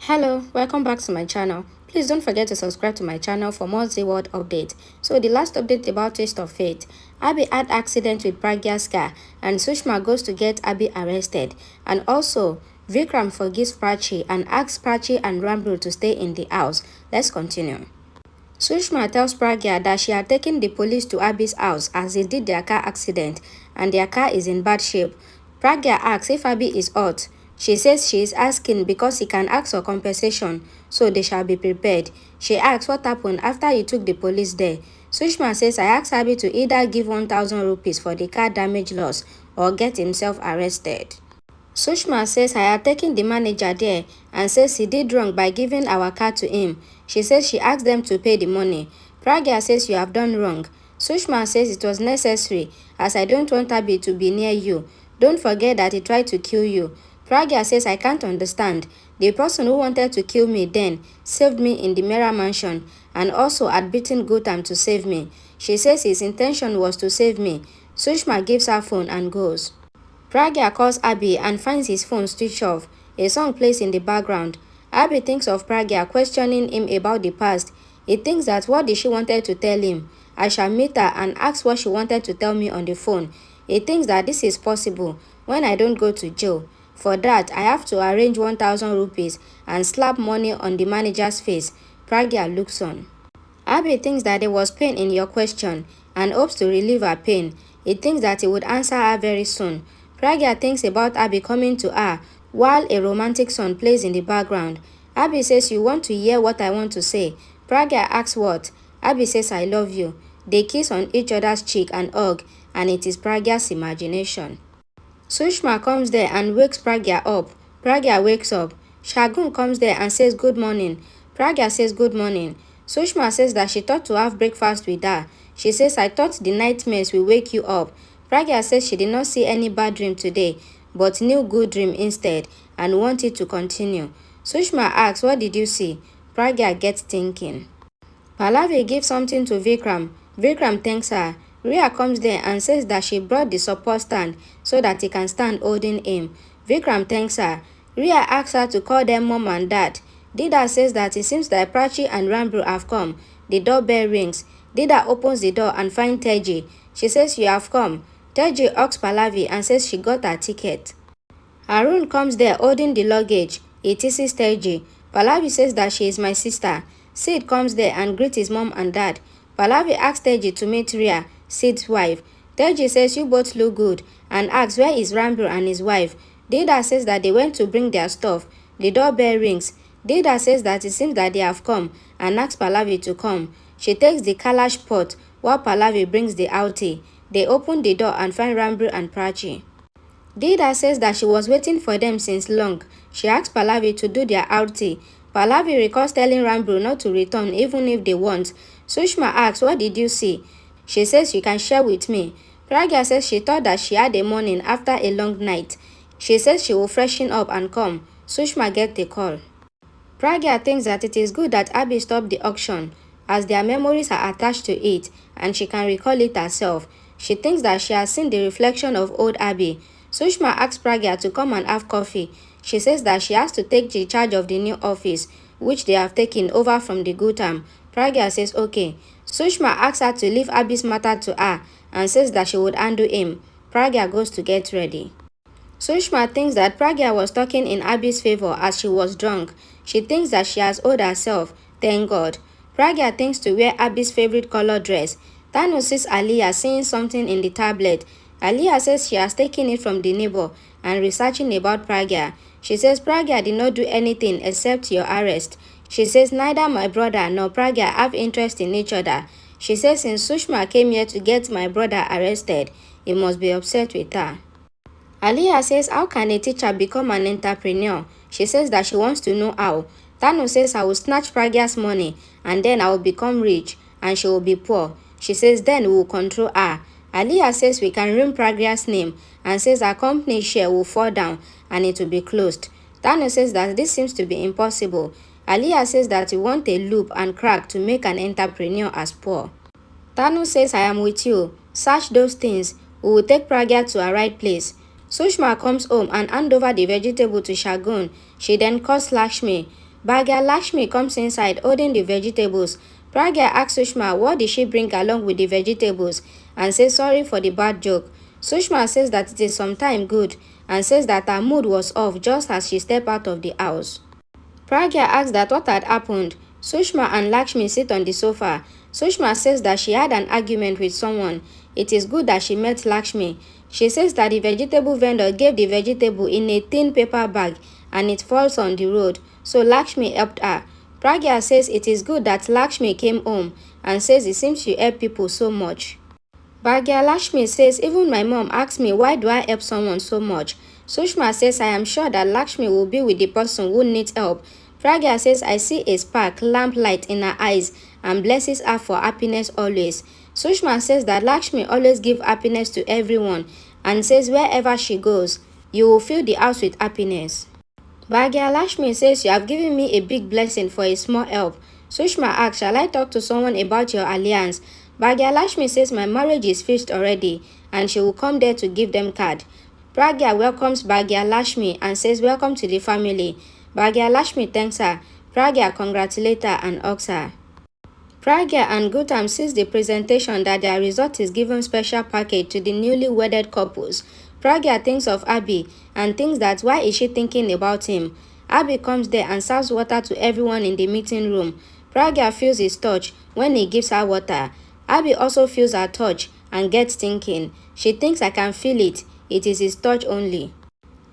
Hello, welcome back to my channel. Please don't forget to subscribe to my channel for more Zee World updates. So the last update about Taste of Fate. Abhi had accident with Pragya's car and Sushma goes to get Abhi arrested. And also, Vikram forgives Prachi and asks Prachi and Rambru to stay in the house. Let's continue. Sushma tells Pragya that she had taken the police to Abhi's house as they did their car accident and their car is in bad shape. Pragya asks if Abhi is hurt. She says she is asking because he can ask for compensation, so they shall be prepared. She asks what happened after you took the police there. Sushma says I asked Abhi to either give 1,000 rupees for the car damage loss or get himself arrested. Sushma says I had taken the manager there and says he did wrong by giving our car to him. She says she asked them to pay the money. Pragya says you have done wrong. Sushma says it was necessary as I don't want Abhi to be near you. Don't forget that he tried to kill you. Pragya says I can't understand. The person who wanted to kill me then saved me in the Mera mansion and also had beaten Gautam to save me. She says his intention was to save me. Sushma gives her phone and goes. Pragya calls Abhi and finds his phone switched off. A song plays in the background. Abhi thinks of Pragya questioning him about the past. He thinks that what did she wanted to tell him? I shall meet her and ask what she wanted to tell me on the phone. He thinks that this is possible when I don't go to jail. For that, I have to arrange 1,000 rupees and slap money on the manager's face. Pragya looks on. Abhi thinks that there was pain in your question and hopes to relieve her pain. He thinks that he would answer her very soon. Pragya thinks about Abhi coming to her while a romantic song plays in the background. Abhi says you want to hear what I want to say. Pragya asks what? Abhi says I love you. They kiss on each other's cheek and hug, and it is Pragya's imagination. Sushma comes there and wakes Pragya up. Pragya wakes up. Shagun comes there and says good morning. Pragya says good morning. Sushma says that she thought to have breakfast with her. She says I thought the nightmares will wake you up. Pragya says she did not see any bad dream today, but knew good dream instead and wanted to continue. Sushma asks, what did you see? Pragya gets thinking. Pallavi gives something to Vikram. Vikram thanks her. Ria comes there and says that she brought the support stand so that he can stand holding him. Vikram thanks her. Ria asks her to call them mom and dad. Dida says that it seems that Prachi and Rambru have come. The doorbell rings. Dida opens the door and finds Teji. She says you have come. Teji asks Pallavi and says she got her ticket. Arun comes there holding the luggage. He teases Teji. Pallavi says that she is my sister. Sid comes there and greets his mom and dad. Pallavi asks Teji to meet Ria, Sid's wife. Teji says you both look good and asks where is Rambru and his wife. Dida says that they went to bring their stuff. The doorbell rings. Dida says that it seems that they have come and asks Pallavi to come. She takes the Kalash pot while Pallavi brings the outie. They open the door and find Rambru and Prachi. Dida says that she was waiting for them since long. She asks Pallavi to do their outie. Pallavi recalls telling Rambru not to return even if they want. Sushma asks, what did you see? She says you can share with me. Pragya says she thought that she had a morning after a long night. She says she will freshen up and come. Sushma gets the call. Pragya thinks that it is good that Abhi stopped the auction as their memories are attached to it and she can recall it herself. She thinks that she has seen the reflection of old Abhi. Sushma asks Pragya to come and have coffee. She says that she has to take the charge of the new office, which they have taken over from the Gautam. Pragya says okay. Sushma asks her to leave Abhi's matter to her and says that she would undo him. Pragya goes to get ready. Sushma thinks that Pragya was talking in Abhi's favor as she was drunk. She thinks that she has owed herself, thank God. Pragya thinks to wear Abhi's favorite color dress. Tanu sees Aliyah saying something in the tablet. Aliyah says she has taken it from the neighbor and researching about Pragya. She says Pragya did not do anything except your arrest. She says neither my brother nor Pragya have interest in each other. She says since Sushma came here to get my brother arrested, he must be upset with her. Aliyah says how can a teacher become an entrepreneur? She says that she wants to know how. Tanu says I will snatch Pragya's money and then I will become rich and she will be poor. She says then we will control her. Aliyah says we can ruin Pragya's name and says our company share will fall down and it will be closed. Tanu says that this seems to be impossible. Aliyah says that we want a loop and crack to make an entrepreneur as poor. Tanu says I am with you. Search those things. We will take Pragya to a right place. Sushma comes home and hands over the vegetable to Shagun. She then calls Lakshmi. Bhagya Lakshmi comes inside holding the vegetables. Pragya asks Sushma what did she bring along with the vegetables and says sorry for the bad joke. Sushma says that it is sometime good and says that her mood was off just as she stepped out of the house. Pragya asks that what had happened. Sushma and Lakshmi sit on the sofa. Sushma says that she had an argument with someone. It is good that she met Lakshmi. She says that the vegetable vendor gave the vegetable in a thin paper bag and it falls on the road, so Lakshmi helped her. Pragya says it is good that Lakshmi came home and says it seems she helped people so much. Bhagya Lakshmi says even my mom asked me why do I help someone so much. Sushma says I am sure that Lakshmi will be with the person who needs help. Pragya says I see a spark, lamp light in her eyes and blesses her for happiness always. Sushma says that Lakshmi always gives happiness to everyone and says wherever she goes, you will fill the house with happiness. Bhagya Lakshmi says you have given me a big blessing for a small help. Sushma asks, shall I talk to someone about your alliance? Bhagya Lakshmi says my marriage is fixed already and she will come there to give them card. Pragya welcomes Bhagya Lakshmi and says welcome to the family. Bhagya Lakshmi thanks her. Pragya congratulates her and hugs her. Pragya and Gautam sees the presentation that their resort is given special package to the newly wedded couples. Pragya thinks of Abhi and thinks that why is she thinking about him. Abhi comes there and serves water to everyone in the meeting room. Pragya feels his touch when he gives her water. Abhi also feels her touch and gets thinking. She thinks I can feel it. It is his touch only.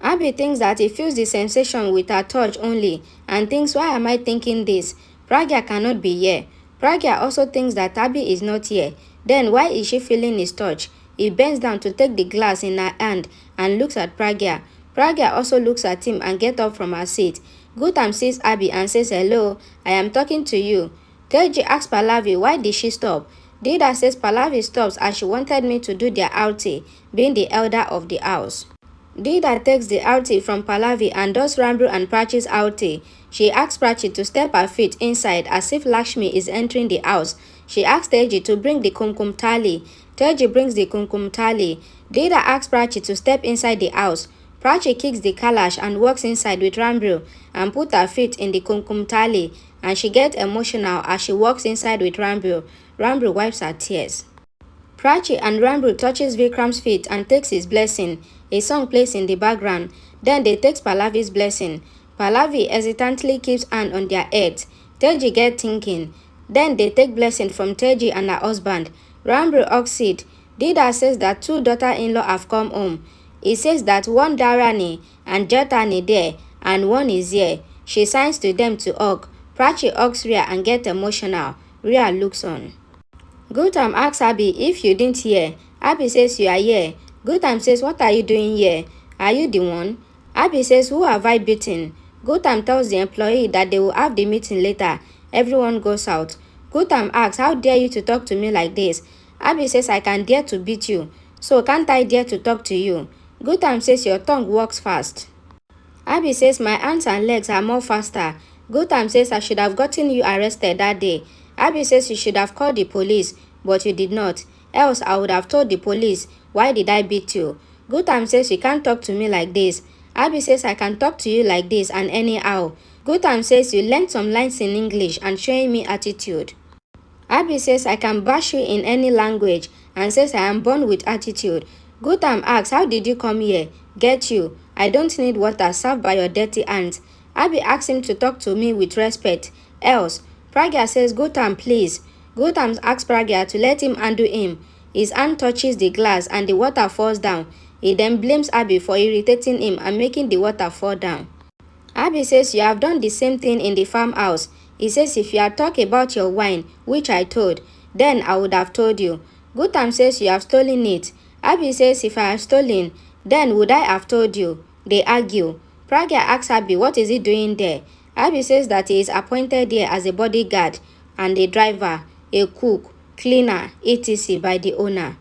Abhi thinks that he feels the sensation with her touch only and thinks why am I thinking this? Pragya cannot be here. Pragya also thinks that Abhi is not here. Then why is she feeling his touch? He bends down to take the glass in her hand and looks at Pragya. Pragya also looks at him and gets up from her seat. Gautam sees Abhi and says hello, I am talking to you. Teji asks Pallavi why did she stop. Dida says Pallavi stops as she wanted me to do their outing, being the elder of the house. Dida takes the outing from Pallavi and does Rambu and Prachi's outing. She asks Prachi to step her feet inside as if Lakshmi is entering the house. She asks Teji to bring the kumkum thali. Teji brings the kumkum thali. Dida asks Prachi to step inside the house. Prachi kicks the kalash and walks inside with Rambu and put her feet in the kumkum thali, and she gets emotional as she walks inside with Rambu. Rambu wipes her tears. Prachi and Rambu touches Vikram's feet and takes his blessing. A song plays in the background. Then they take Pallavi's blessing. Pallavi hesitantly keeps hand on their heads. Teji gets thinking. Then they take blessing from Teji and her husband. Rambu hugs it. Dida says that two daughter-in-law have come home. He says that one Dharani and Jatani there and one is here. She signs to them to hug. Prachi hugs Ria and gets emotional. Ria looks on. Gautam asks Abhi if you didn't hear. Abhi says you are here. Gautam says what are you doing here? Are you the one? Abhi says who have I beaten? Gautam tells the employee that they will have the meeting later. Everyone goes out. Gautam asks how dare you to talk to me like this? Abhi says I can dare to beat you. So can't I dare to talk to you? Gautam says your tongue works fast. Abhi says my hands and legs are more faster. Gautam says I should have gotten you arrested that day. Abhi says you should have called the police, but you did not. Else I would have told the police, why did I beat you? Gautam says you can't talk to me like this. Abhi says I can talk to you like this and anyhow. Gautam says you learned some lines in English and showing me attitude. Abhi says I can bash you in any language and says I am born with attitude. Gautam asks how did you come here? Get you. I don't need water served by your dirty hands. Abhi asks him to talk to me with respect. Else, Pragya says, Gautam, please. Gautam asks Pragya to let him undo him. His hand touches the glass and the water falls down. He then blames Abhi for irritating him and making the water fall down. Abhi says, you have done the same thing in the farmhouse. He says, if you had talked about your wine, which I told, then I would have told you. Gautam says, you have stolen it. Abhi says, if I have stolen, then would I have told you? They argue. Pragya asks Abhi, what is he doing there? Abhi says that he is appointed here as a bodyguard and a driver, a cook, cleaner, etc. by the owner.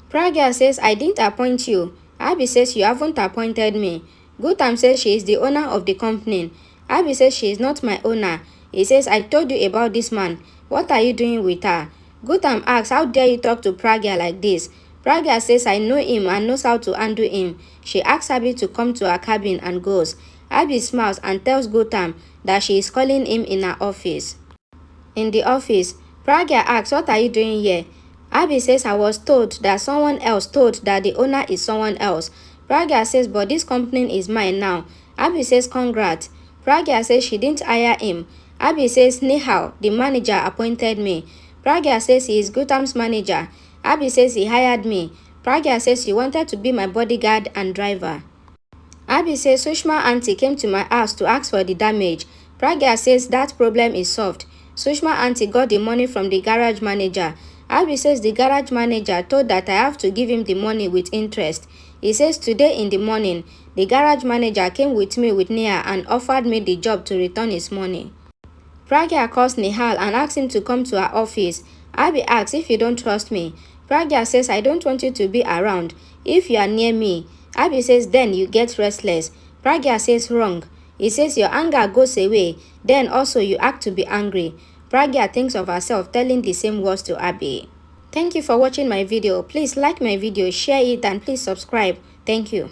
Pragya says, I didn't appoint you. Abhi says, you haven't appointed me. Gautam says she is the owner of the company. Abhi says she is not my owner. He says, I told you about this man. What are you doing with her? Gautam asks, how dare you talk to Pragya like this? Pragya says, I know him and knows how to undo him. She asks Abhi to come to her cabin and goes. Abhi smiles and tells Gautam that she is calling him in her office. In the office, Pragya asks, "What are you doing here?" Abhi says, "I was told that someone else told that the owner is someone else." Pragya says, "But this company is mine now." Abhi says, "Congrats." Pragya says she didn't hire him. Abhi says, "Nihal, the manager appointed me." Pragya says he is Gautam's manager. Abhi says he hired me. Pragya says he wanted to be my bodyguard and driver. Abhi says Sushma auntie came to my house to ask for the damage. Pragya says that problem is solved. Sushma auntie got the money from the garage manager. Abhi says the garage manager told that I have to give him the money with interest. He says today in the morning, the garage manager came with me with Nia and offered me the job to return his money. Pragya calls Nihal and asks him to come to her office. Abhi asks if you don't trust me. Pragya says I don't want you to be around. If you are near me. Abhi says then you get restless. Pragya says wrong. He says your anger goes away. Then also you act to be angry. Pragya thinks of herself telling the same words to Abhi. Thank you for watching my video. Please like my video, share it and please subscribe. Thank you.